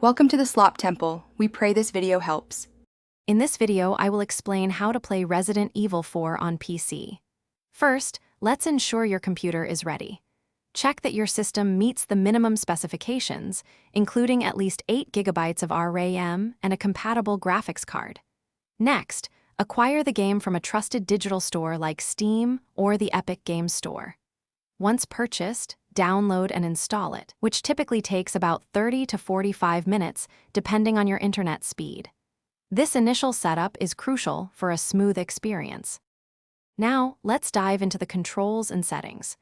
Welcome to the Slop Temple. We pray this video helps. In this video, I will explain how to play Resident Evil 4 on PC. First, let's ensure your computer is ready. Check that your system meets the minimum specifications, including at least 8 GB of RAM and a compatible graphics card. Next, acquire the game from a trusted digital store like Steam or the Epic Games Store. Once purchased, download and install it, which typically takes about 30 to 45 minutes depending on your internet speed. This initial setup is crucial for a smooth experience. Now, let's dive into the controls and settings.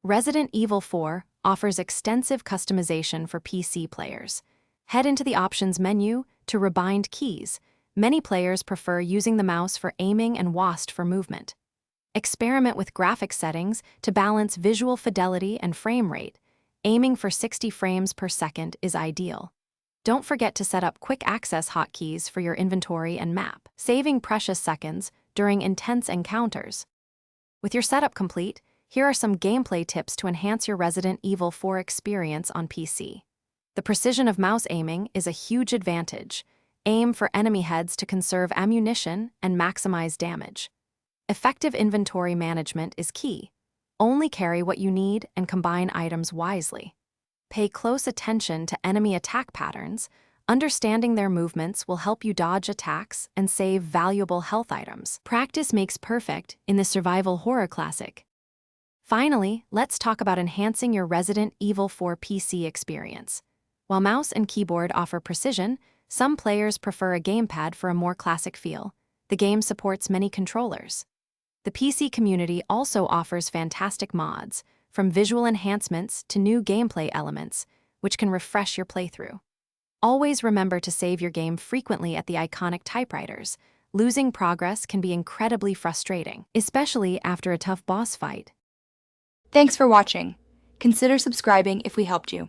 Resident Evil 4 offers extensive customization for PC players. Head into the Options menu to rebind keys. Many players prefer using the mouse for aiming and WASD for movement. Experiment with graphics settings to balance visual fidelity and frame rate. Aiming for 60 frames per second is ideal. Don't forget to set up quick access hotkeys for your inventory and map, saving precious seconds during intense encounters. With your setup complete, here are some gameplay tips to enhance your Resident Evil 4 experience on PC. The precision of mouse aiming is a huge advantage. Aim for enemy heads to conserve ammunition and maximize damage. Effective inventory management is key. Only carry what you need and combine items wisely. Pay close attention to enemy attack patterns. Understanding their movements will help you dodge attacks and save valuable health items. Practice makes perfect in the survival horror classic. Finally, let's talk about enhancing your Resident Evil 4 PC experience. While mouse and keyboard offer precision, some players prefer a gamepad for a more classic feel. The game supports many controllers. The PC community also offers fantastic mods, from visual enhancements to new gameplay elements, which can refresh your playthrough. Always remember to save your game frequently at the iconic typewriters. Losing progress can be incredibly frustrating, especially after a tough boss fight. Thanks for watching. Consider subscribing if we helped you.